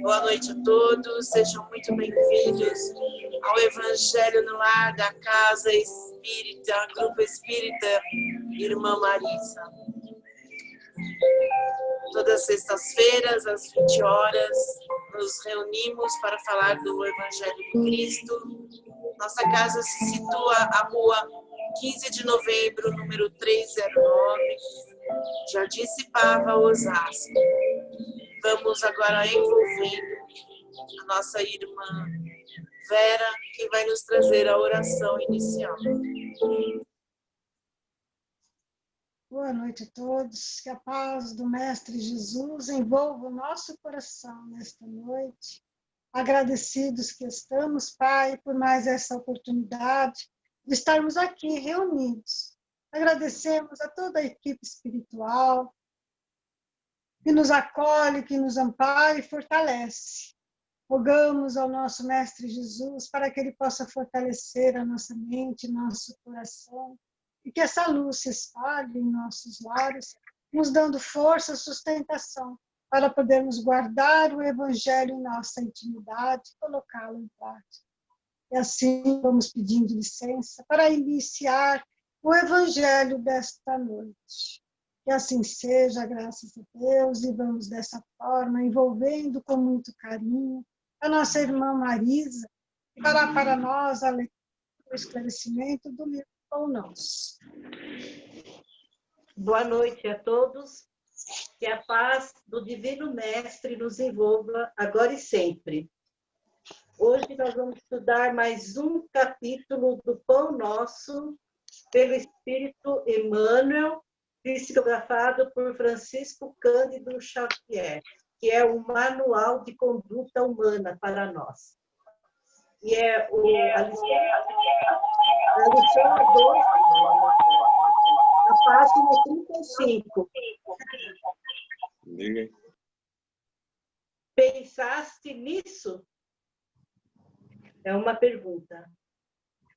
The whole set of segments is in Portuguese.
Boa noite a todos, sejam muito bem-vindos ao Evangelho no Lar da Casa Espírita, Grupo Espírita Irmã Marisa. Todas as sextas-feiras, às 20 horas, nos reunimos para falar do Evangelho do Cristo. Nossa casa se situa à rua 15 de novembro, número 309, Jardim Cipava, Osasco. Vamos agora envolvendo a nossa irmã Vera, que vai nos trazer a oração inicial. Boa noite a todos. Que a paz do Mestre Jesus envolva o nosso coração nesta noite. Agradecidos que estamos, Pai, por mais essa oportunidade de estarmos aqui reunidos. Agradecemos a toda a equipe espiritual que nos acolhe, que nos ampara e fortalece. Rogamos ao nosso Mestre Jesus para que Ele possa fortalecer a nossa mente, nosso coração, e que essa luz se espalhe em nossos lares, nos dando força e sustentação para podermos guardar o Evangelho em nossa intimidade e colocá-lo em prática. E assim vamos pedindo licença para iniciar o Evangelho desta noite. Que assim seja, graças a Deus, e vamos dessa forma, envolvendo com muito carinho a nossa irmã Marisa, que fará para nós a leitura e o esclarecimento do livro Pão Nosso. Boa noite a todos, que a paz do Divino Mestre nos envolva agora e sempre. Hoje nós vamos estudar mais um capítulo do Pão Nosso, pelo Espírito Emmanuel, psicografado por Francisco Cândido Xavier, que é o Manual de Conduta Humana para nós. E é a lição 2, a página 35. Pensaste nisso? É uma pergunta.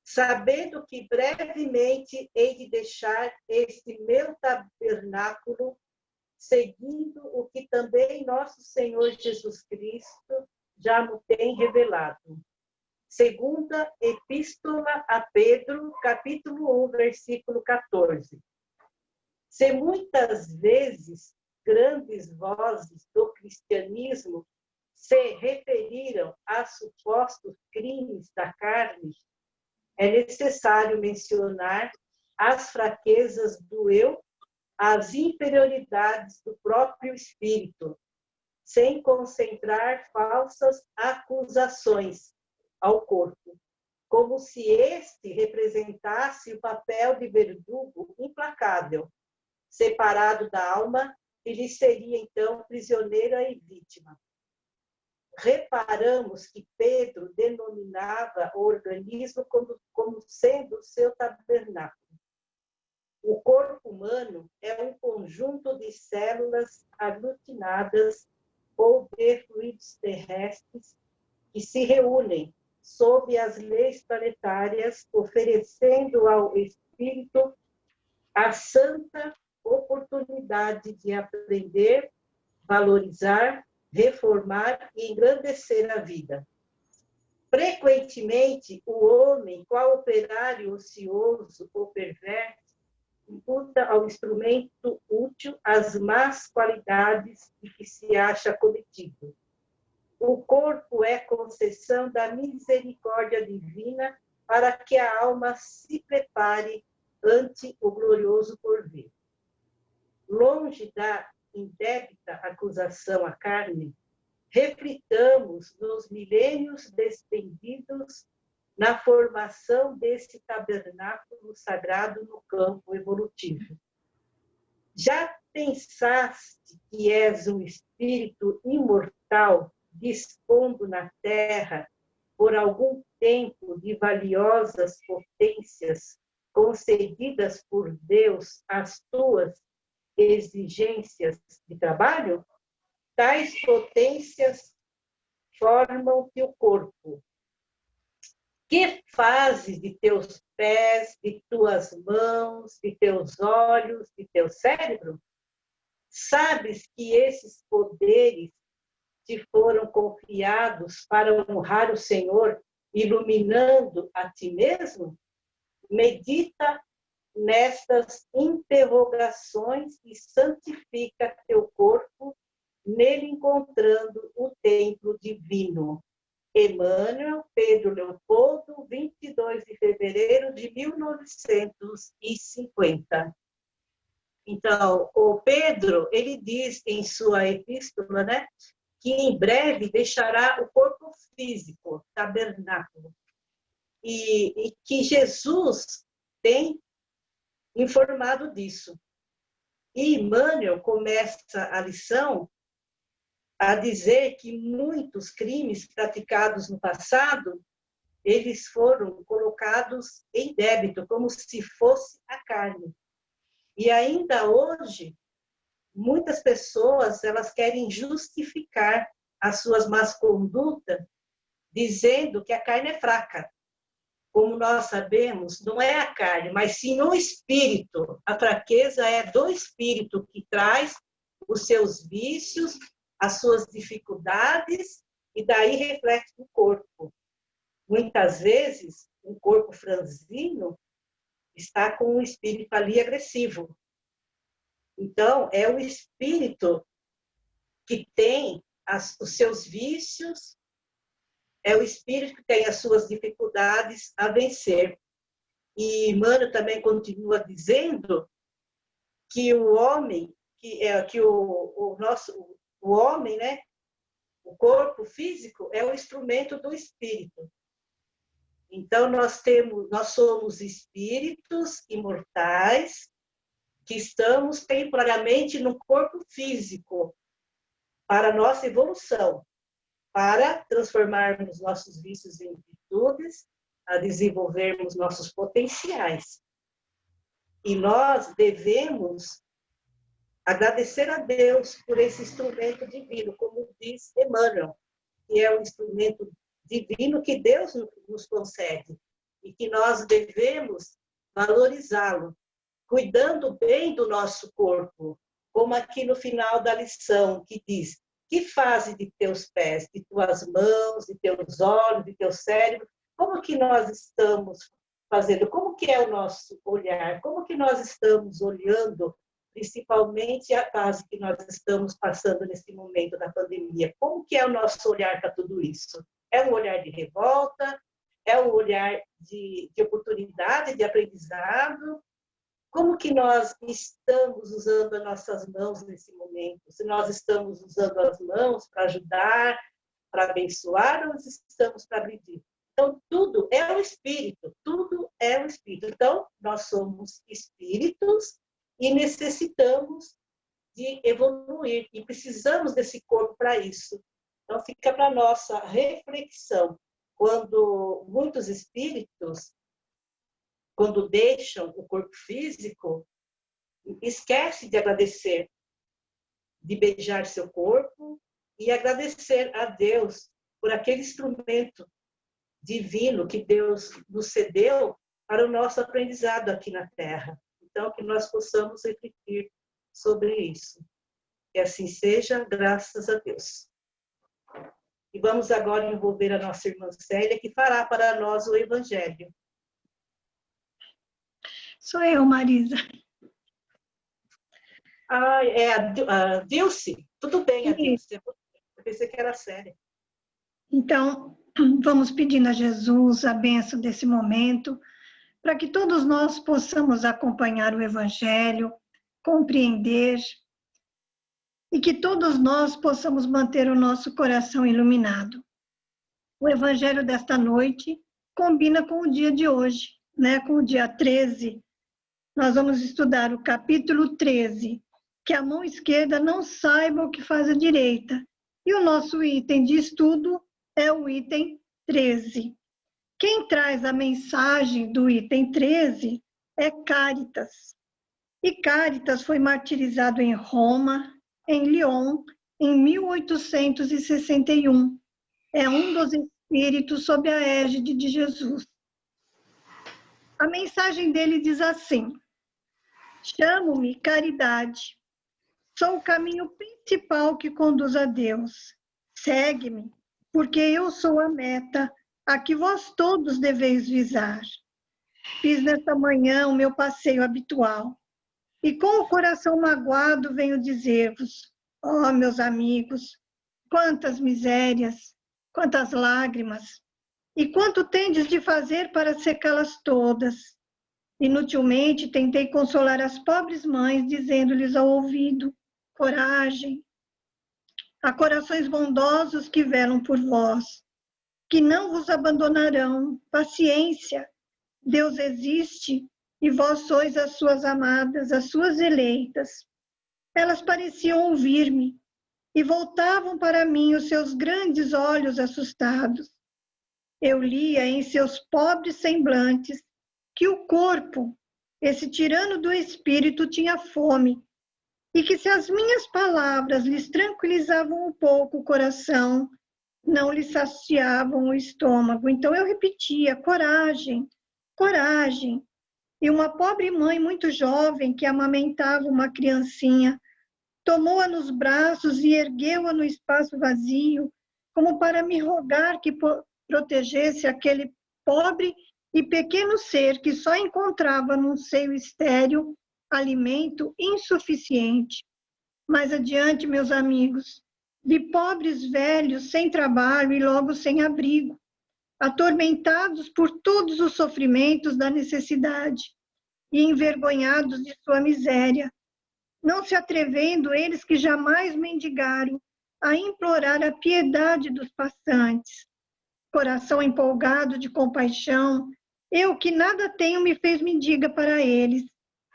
Sabendo que brevemente hei de deixar este meu tabernáculo, seguindo o que também nosso Senhor Jesus Cristo já me tem revelado. Segunda Epístola a Pedro, capítulo 1, versículo 14. Se muitas vezes grandes vozes do cristianismo se referiram a supostos crimes da carne, é necessário mencionar as fraquezas do eu, as inferioridades do próprio espírito, sem concentrar falsas acusações ao corpo, como se este representasse o papel de verdugo implacável, separado da alma, e lhe seria então prisioneira e vítima. Reparamos que Pedro denominava o organismo como sendo o seu tabernáculo. O corpo humano é um conjunto de células aglutinadas ou de fluidos terrestres que se reúnem sob as leis planetárias, oferecendo ao espírito a santa oportunidade de aprender, valorizar, reformar e engrandecer a vida. Frequentemente, o homem, qual operário ocioso ou perverso, imputa ao instrumento útil as más qualidades de que se acha cometido. O corpo é concessão da misericórdia divina para que a alma se prepare ante o glorioso porvir. Longe da indébita acusação à carne, reflitamos nos milênios despendidos na formação desse tabernáculo sagrado no campo evolutivo. Já pensaste que és um espírito imortal dispondo na terra por algum tempo de valiosas potências concedidas por Deus às tuas exigências de trabalho? Tais potências formam teu corpo. Que fazes de teus pés, de tuas mãos, de teus olhos, de teu cérebro? Sabes que esses poderes te foram confiados para honrar o Senhor, iluminando a ti mesmo? Medita nestas interrogações e santifica teu corpo, nele encontrando o templo divino. Emmanuel, Pedro Leopoldo, 22 de fevereiro de 1950. Então, o Pedro, ele diz em sua epístola, né, que em breve deixará o corpo físico, tabernáculo, e que Jesus tem informado disso. E Emmanuel começa a lição a dizer que muitos crimes praticados no passado, eles foram colocados em débito, como se fosse a carne. E ainda hoje, muitas pessoas, elas querem justificar as suas más condutas, dizendo que a carne é fraca. Como nós sabemos, não é a carne, mas sim o espírito. A fraqueza é do espírito que traz os seus vícios, as suas dificuldades, e daí reflete no corpo. Muitas vezes, um corpo franzino está com um espírito ali agressivo. Então, é o espírito que tem os seus vícios, é o espírito que tem as suas dificuldades a vencer. E Emmanuel também continua dizendo que o homem, o homem, né, o corpo físico é o instrumento do espírito. Então nós somos espíritos imortais que estamos temporariamente no corpo físico para a nossa evolução, para transformarmos nossos vícios em virtudes, a desenvolvermos nossos potenciais. E nós devemos agradecer a Deus por esse instrumento divino, como diz Emmanuel, que é um instrumento divino que Deus nos concede e que nós devemos valorizá-lo, cuidando bem do nosso corpo, como aqui no final da lição, que diz: que faze de teus pés, de tuas mãos, de teus olhos, de teu cérebro? Como que nós estamos fazendo? Como que é o nosso olhar? Como que nós estamos olhando, principalmente a fase que nós estamos passando nesse momento da pandemia? Como que é o nosso olhar para tudo isso? É um olhar de revolta? É um olhar de oportunidade, de aprendizado? Como que nós estamos usando as nossas mãos nesse momento? Se nós estamos usando as mãos para ajudar, para abençoar, ou estamos para agredir? Então, tudo é o espírito, tudo é o espírito. Então, nós somos espíritos e necessitamos de evoluir, e precisamos desse corpo para isso. Então, fica para a nossa reflexão. Quando muitos espíritos, quando deixam o corpo físico, esquece de agradecer, de beijar seu corpo e agradecer a Deus por aquele instrumento divino que Deus nos cedeu para o nosso aprendizado aqui na Terra. Então, que nós possamos refletir sobre isso. Que assim seja, graças a Deus. E vamos agora envolver a nossa irmã Célia, que fará para nós o Evangelho. Sou eu, Marisa. Ah, é a Dilce? Tudo bem, a Dilce. Eu pensei que era a Célia. Então, vamos pedindo a Jesus a bênção desse momento, para que todos nós possamos acompanhar o Evangelho, compreender, e que todos nós possamos manter o nosso coração iluminado. O Evangelho desta noite combina com o dia de hoje, né? Com o dia 13. Nós vamos estudar o capítulo 13, que a mão esquerda não saiba o que faz a direita. E o nosso item de estudo é o item 13. Quem traz a mensagem do item 13 é Cáritas. E Cáritas foi martirizado em Roma, em Lyon, em 1861. É um dos espíritos sob a égide de Jesus. A mensagem dele diz assim: chamo-me Caridade. Sou o caminho principal que conduz a Deus. Segue-me, porque eu sou a meta a que vós todos deveis visar. Fiz nesta manhã o meu passeio habitual, e com o coração magoado venho dizer-vos, ó meus amigos, quantas misérias, quantas lágrimas, e quanto tendes de fazer para secá-las todas. Inutilmente tentei consolar as pobres mães, dizendo-lhes ao ouvido, coragem, há corações bondosos que velam por vós, que não vos abandonarão, paciência, Deus existe e vós sois as suas amadas, as suas eleitas. Elas pareciam ouvir-me e voltavam para mim os seus grandes olhos assustados. Eu lia em seus pobres semblantes que o corpo, esse tirano do espírito, tinha fome e que se as minhas palavras lhes tranquilizavam um pouco o coração, não lhes saciavam o estômago. Então eu repetia, coragem, coragem. E uma pobre mãe muito jovem que amamentava uma criancinha, tomou-a nos braços e ergueu-a no espaço vazio, como para me rogar que protegesse aquele pobre e pequeno ser que só encontrava num seio estéril alimento insuficiente. Mais adiante, meus amigos, vi pobres velhos sem trabalho e logo sem abrigo, atormentados por todos os sofrimentos da necessidade e envergonhados de sua miséria, não se atrevendo eles que jamais mendigaram a implorar a piedade dos passantes. Coração empolgado de compaixão, eu que nada tenho me fez mendiga para eles,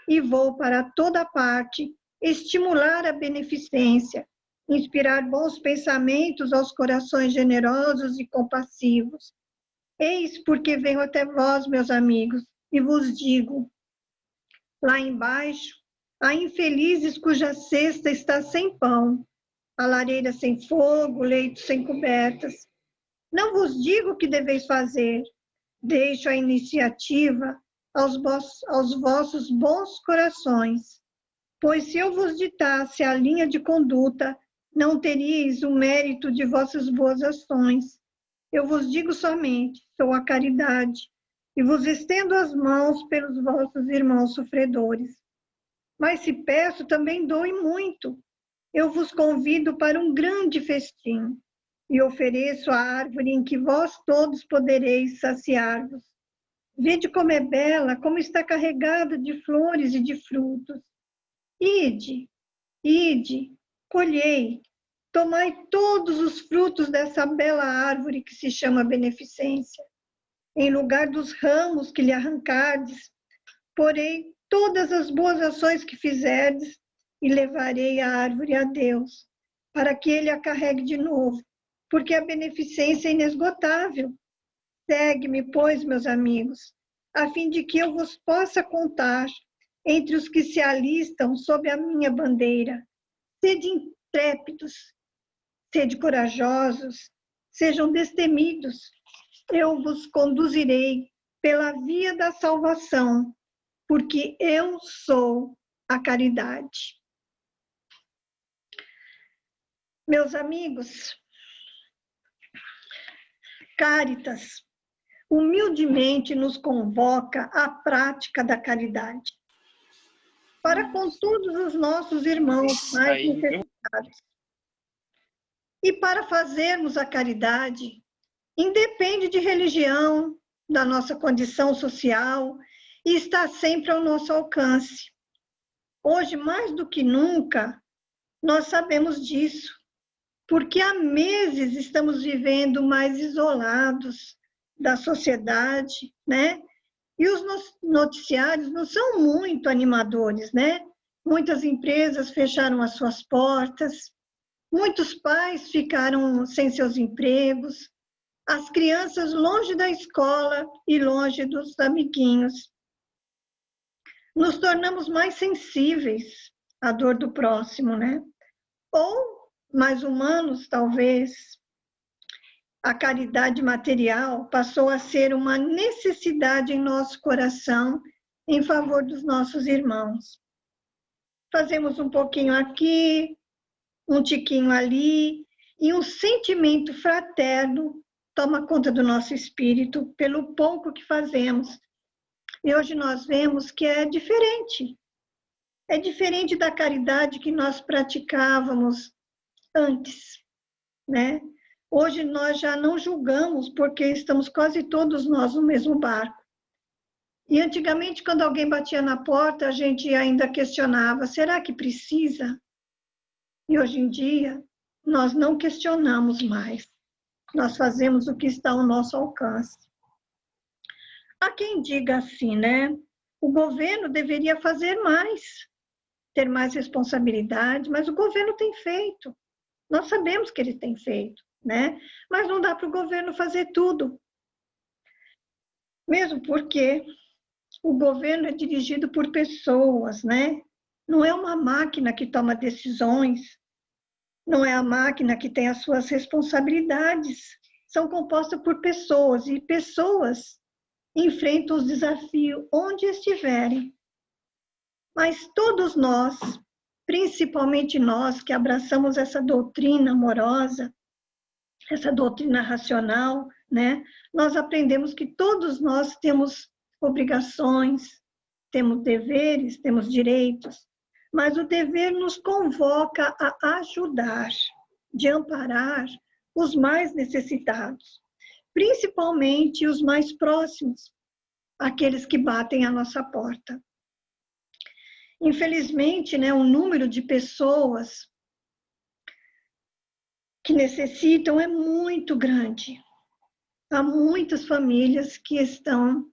e vou para toda parte estimular a beneficência, inspirar bons pensamentos aos corações generosos e compassivos. Eis porque venho até vós, meus amigos, e vos digo, lá embaixo, há infelizes cuja cesta está sem pão, a lareira sem fogo, o leito sem cobertas. Não vos digo o que deveis fazer, deixo a iniciativa aos vossos bons corações, pois se eu vos ditasse a linha de conduta, não teríeis o mérito de vossas boas ações. Eu vos digo somente, sou a caridade, e vos estendo as mãos pelos vossos irmãos sofredores. Mas se peço, também dou e muito. Eu vos convido para um grande festim, e ofereço a árvore em que vós todos podereis saciar-vos. Vede como é bela, como está carregada de flores e de frutos. Ide, ide, colhei, tomai todos os frutos dessa bela árvore que se chama beneficência. Em lugar dos ramos que lhe arrancardes, porei todas as boas ações que fizerdes e levarei a árvore a Deus, para que ele a carregue de novo, porque a beneficência é inesgotável. Segue-me, pois, meus amigos, a fim de que eu vos possa contar entre os que se alistam sob a minha bandeira. Sede intrépidos, sede corajosos, sejam destemidos. Eu vos conduzirei pela via da salvação, porque eu sou a caridade. Meus amigos, Caritas humildemente nos convoca à prática da caridade, para com todos os nossos irmãos mais necessitados. E para fazermos a caridade, independe de religião, da nossa condição social, e está sempre ao nosso alcance. Hoje, mais do que nunca, nós sabemos disso, porque há meses estamos vivendo mais isolados da sociedade, né? E os noticiários não são muito animadores, né? Muitas empresas fecharam as suas portas, muitos pais ficaram sem seus empregos, as crianças longe da escola e longe dos amiguinhos. Nos tornamos mais sensíveis à dor do próximo, né? Ou mais humanos, talvez. A caridade material passou a ser uma necessidade em nosso coração em favor dos nossos irmãos. fazemos um pouquinho aqui, um tiquinho ali, e um sentimento fraterno toma conta do nosso espírito pelo pouco que fazemos. E hoje nós vemos que é diferente. É diferente da caridade que nós praticávamos antes, né? Hoje nós já não julgamos, porque estamos quase todos nós no mesmo barco. E antigamente, quando alguém batia na porta, a gente ainda questionava, será que precisa? E hoje em dia, nós não questionamos mais. Nós fazemos o que está ao nosso alcance. Há quem diga assim, né? O governo deveria fazer mais, ter mais responsabilidade, mas o governo tem feito. Nós sabemos que ele tem feito, né? Mas não dá para o governo fazer tudo. Mesmo porque o governo é dirigido por pessoas, né? Não é uma máquina que toma decisões, não é a máquina que tem as suas responsabilidades. São compostas por pessoas, e pessoas enfrentam os desafios onde estiverem. Mas todos nós, principalmente nós que abraçamos essa doutrina amorosa, essa doutrina racional, né? Nós aprendemos que todos nós temos obrigações, temos deveres, temos direitos, mas o dever nos convoca a ajudar, de amparar os mais necessitados, principalmente os mais próximos, aqueles que batem à nossa porta. Infelizmente, né, o número de pessoas que necessitam é muito grande. Há muitas famílias que estão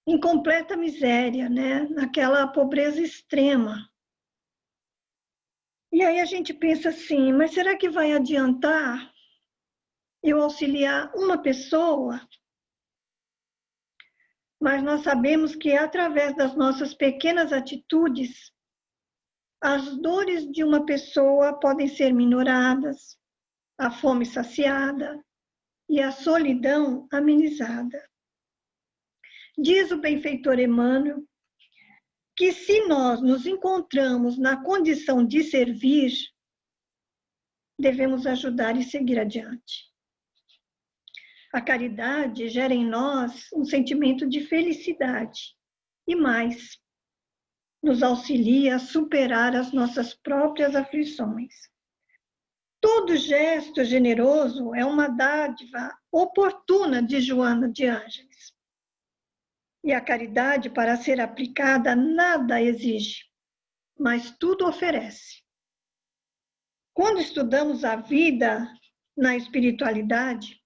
em completa miséria, né? Naquela pobreza extrema. E aí a gente pensa assim, mas será que vai adiantar eu auxiliar uma pessoa? Mas nós sabemos que através das nossas pequenas atitudes, as dores de uma pessoa podem ser minoradas, a fome saciada e a solidão amenizada. Diz o benfeitor Emmanuel que se nós nos encontramos na condição de servir, devemos ajudar e seguir adiante. A caridade gera em nós um sentimento de felicidade e mais, nos auxilia a superar as nossas próprias aflições. Todo gesto generoso é uma dádiva oportuna de Joana de Ângeles. E a caridade, para ser aplicada, nada exige, mas tudo oferece. Quando estudamos a vida na espiritualidade,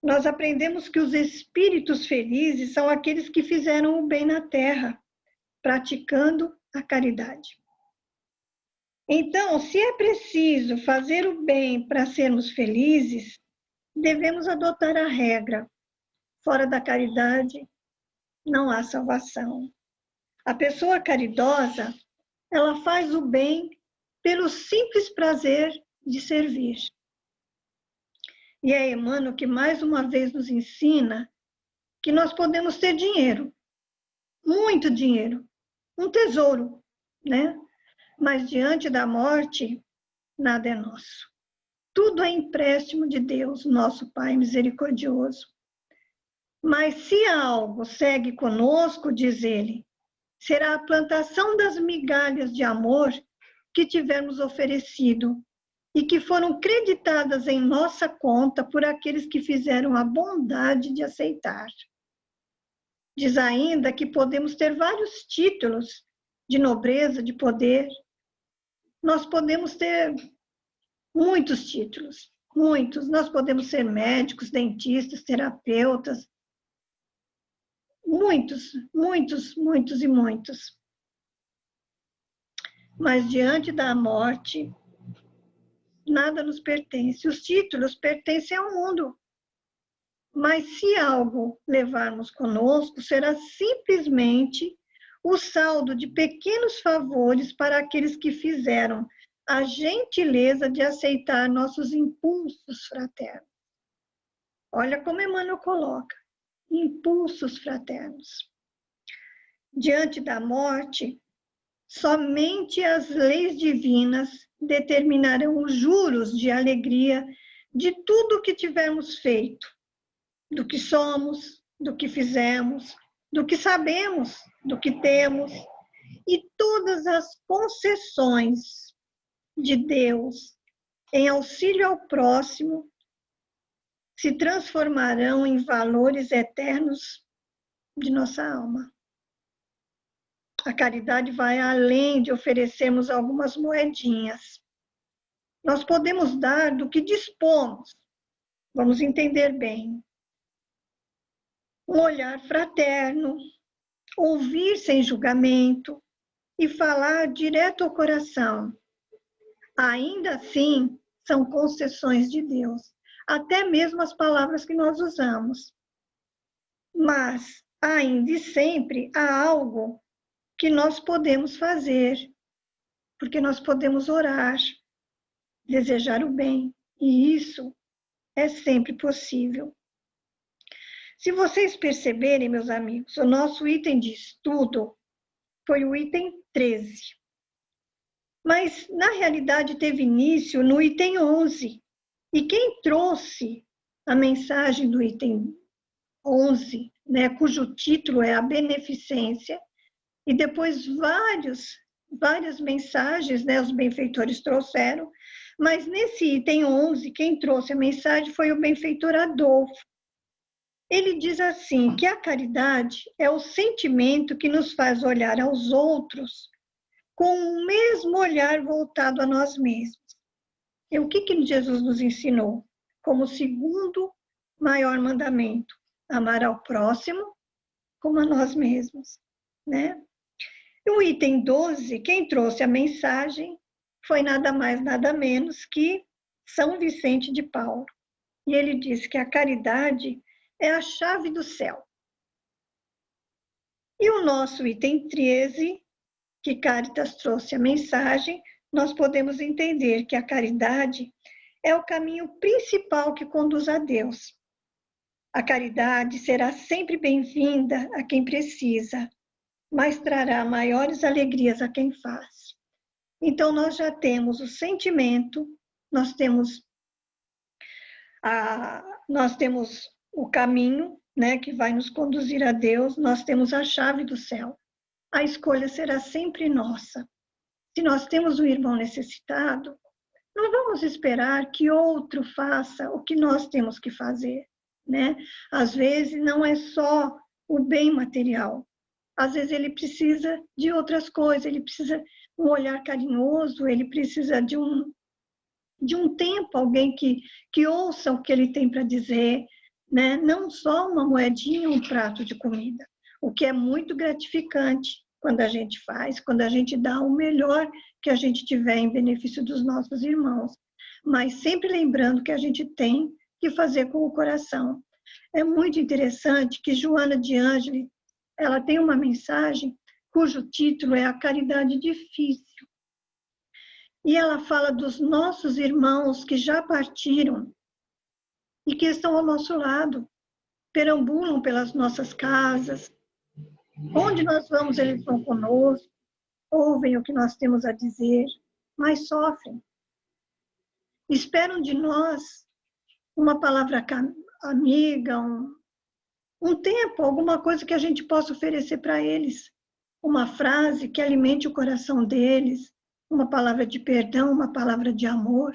nós aprendemos que os espíritos felizes são aqueles que fizeram o bem na terra, praticando a caridade. Então, se é preciso fazer o bem para sermos felizes, devemos adotar a regra: fora da caridade não há salvação. A pessoa caridosa, ela faz o bem pelo simples prazer de servir. E é Emmanuel que mais uma vez nos ensina que nós podemos ter dinheiro, muito dinheiro, um tesouro, né? Mas diante da morte, nada é nosso. Tudo é empréstimo de Deus, nosso Pai misericordioso. Mas se algo segue conosco, diz ele, será a plantação das migalhas de amor que tivermos oferecido e que foram creditadas em nossa conta por aqueles que fizeram a bondade de aceitar. Diz ainda que podemos ter vários títulos de nobreza, de poder. Nós podemos ter muitos títulos, muitos. Nós podemos ser médicos, dentistas, terapeutas, muitos, muitos, muitos e muitos. Mas diante da morte, nada nos pertence. Os títulos pertencem ao mundo. Mas se algo levarmos conosco, será simplesmente o saldo de pequenos favores para aqueles que fizeram a gentileza de aceitar nossos impulsos fraternos. Olha como Emmanuel coloca, impulsos fraternos. Diante da morte, somente as leis divinas determinarão os juros de alegria de tudo o que tivermos feito, do que somos, do que fizemos, do que sabemos, do que temos, e todas as concessões de Deus em auxílio ao próximo se transformarão em valores eternos de nossa alma. A caridade vai além de oferecermos algumas moedinhas. Nós podemos dar do que dispomos. Vamos entender bem. Um olhar fraterno, ouvir sem julgamento e falar direto ao coração. Ainda assim, são concessões de Deus, até mesmo as palavras que nós usamos. Mas, ainda e sempre, há algo que nós podemos fazer, porque nós podemos orar, desejar o bem, e isso é sempre possível. Se vocês perceberem, meus amigos, o nosso item de estudo foi o item 13. Mas, na realidade, teve início no item 11. E quem trouxe a mensagem do item 11, né, cujo título é a beneficência, e depois várias mensagens, né, os benfeitores trouxeram, mas nesse item 11, quem trouxe a mensagem foi o benfeitor Adolfo. Ele diz assim, que a caridade é o sentimento que nos faz olhar aos outros com o mesmo olhar voltado a nós mesmos. E o que Jesus nos ensinou? Como segundo maior mandamento, amar ao próximo como a nós mesmos, né? E o item 12, quem trouxe a mensagem foi nada mais, nada menos que São Vicente de Paulo. E ele diz que a caridade é a chave do céu. E o nosso item 13, que Caritas trouxe a mensagem, nós podemos entender que a caridade é o caminho principal que conduz a Deus. A caridade será sempre bem-vinda a quem precisa, mas trará maiores alegrias a quem faz. Então, nós já temos o sentimento, nós temos o caminho, né, que vai nos conduzir a Deus, nós temos a chave do céu. A escolha será sempre nossa. Se nós temos um irmão necessitado, não vamos esperar que outro faça o que nós temos que fazer, né? Às vezes não é só o bem material. Às vezes ele precisa de outras coisas, ele precisa de um olhar carinhoso, ele precisa de um tempo, alguém que ouça o que ele tem para dizer, né? Não só uma moedinha, um prato de comida, o que é muito gratificante quando a gente faz, quando a gente dá o melhor que a gente tiver em benefício dos nossos irmãos, mas sempre lembrando que a gente tem que fazer com o coração. É muito interessante que Joana de Ângeles, ela tem uma mensagem cujo título é A Caridade Difícil. E ela fala dos nossos irmãos que já partiram e que estão ao nosso lado, perambulam pelas nossas casas. Onde nós vamos, eles vão conosco, ouvem o que nós temos a dizer, mas sofrem. Esperam de nós uma palavra amiga, um tempo, alguma coisa que a gente possa oferecer para eles, uma frase que alimente o coração deles, uma palavra de perdão, uma palavra de amor,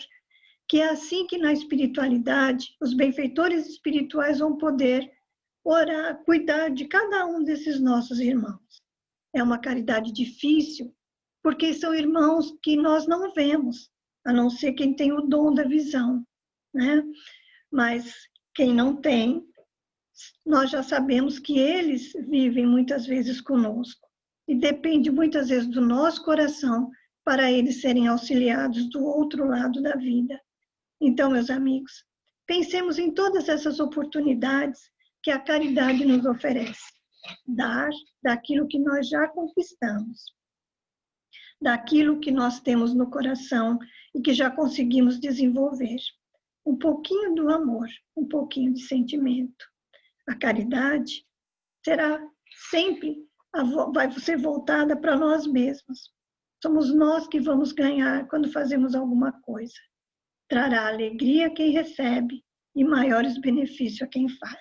que é assim que na espiritualidade, os benfeitores espirituais vão poder orar, cuidar de cada um desses nossos irmãos. É uma caridade difícil, porque são irmãos que nós não vemos, a não ser quem tem o dom da visão, né? Mas quem não tem, nós já sabemos que eles vivem muitas vezes conosco. E depende muitas vezes do nosso coração para eles serem auxiliados do outro lado da vida. Então, meus amigos, pensemos em todas essas oportunidades que a caridade nos oferece. Dar daquilo que nós já conquistamos, daquilo que nós temos no coração e que já conseguimos desenvolver. Um pouquinho do amor, um pouquinho de sentimento. A caridade será sempre vai ser voltada para nós mesmos. Somos nós que vamos ganhar quando fazemos alguma coisa. Trará alegria a quem recebe e maiores benefícios a quem faz.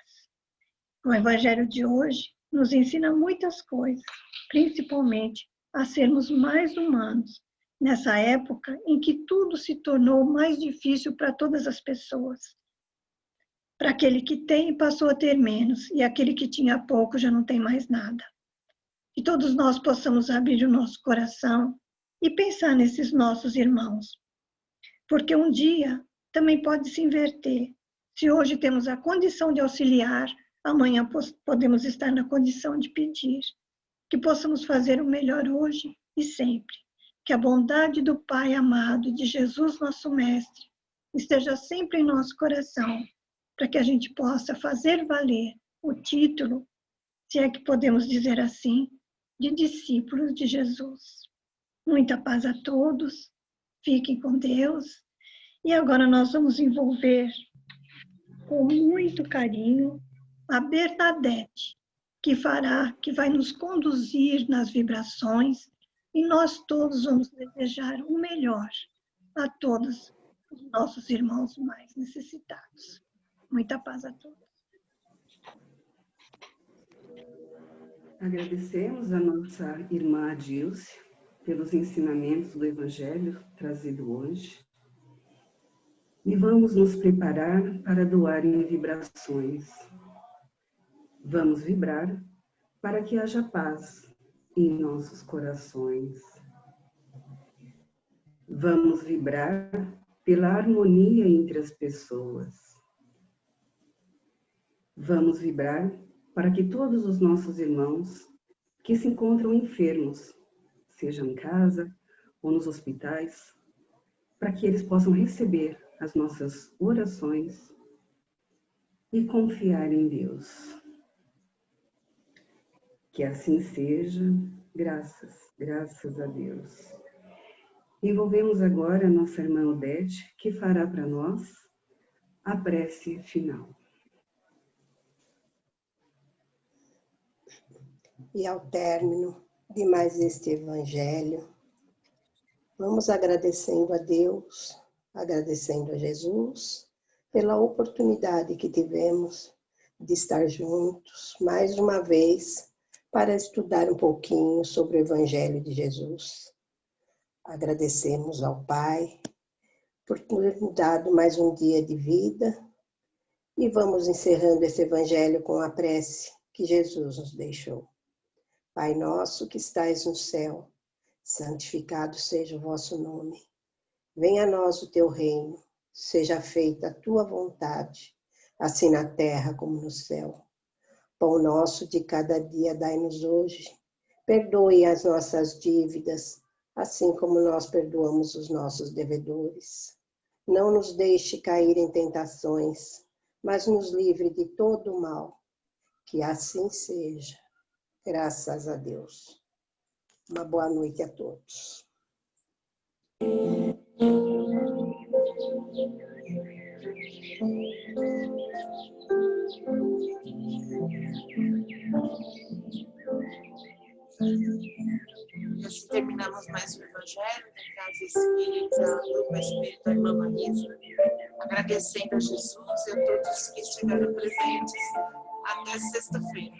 O Evangelho de hoje nos ensina muitas coisas, principalmente a sermos mais humanos, nessa época em que tudo se tornou mais difícil para todas as pessoas. Para aquele que tem, passou a ter menos, e aquele que tinha pouco já não tem mais nada. Que todos nós possamos abrir o nosso coração e pensar nesses nossos irmãos. Porque um dia também pode se inverter. Se hoje temos a condição de auxiliar, amanhã podemos estar na condição de pedir. Que possamos fazer o melhor hoje e sempre. Que a bondade do Pai amado, de Jesus, nosso Mestre, esteja sempre em nosso coração, para que a gente possa fazer valer o título, se é que podemos dizer assim, de discípulos de Jesus. Muita paz a todos, fiquem com Deus. E agora nós vamos envolver com muito carinho a Bernadette, que vai nos conduzir nas vibrações, e nós todos vamos desejar o melhor a todos os nossos irmãos mais necessitados. Muita paz a todos. Agradecemos a nossa irmã Adilce pelos ensinamentos do Evangelho trazido hoje. E vamos nos preparar para doar em vibrações. Vamos vibrar para que haja paz em nossos corações. Vamos vibrar pela harmonia entre as pessoas. Vamos vibrar para que todos os nossos irmãos que se encontram enfermos, sejam em casa ou nos hospitais, para que eles possam receber as nossas orações e confiar em Deus. Que assim seja, graças a Deus. Envolvemos agora a nossa irmã Odete, que fará para nós a prece final. E ao término de mais este Evangelho, vamos agradecendo a Deus, agradecendo a Jesus, pela oportunidade que tivemos de estar juntos, mais uma vez, para estudar um pouquinho sobre o Evangelho de Jesus. Agradecemos ao Pai por ter nos dado mais um dia de vida e vamos encerrando esse Evangelho com a prece que Jesus nos deixou. Pai nosso que estais no céu, santificado seja o vosso nome. Venha a nós o teu reino, seja feita a tua vontade, assim na terra como no céu. Pão nosso de cada dia dai-nos hoje, perdoe as nossas dívidas, assim como nós perdoamos os nossos devedores. Não nos deixe cair em tentações, mas nos livre de todo o mal. Que assim seja, graças a Deus. Uma boa noite a todos. E assim terminamos mais o Evangelho da Casa Espírita, Grupo Espírita Irmã Marisa, agradecendo a Jesus e a todos que estiveram presentes. Até sexta-feira.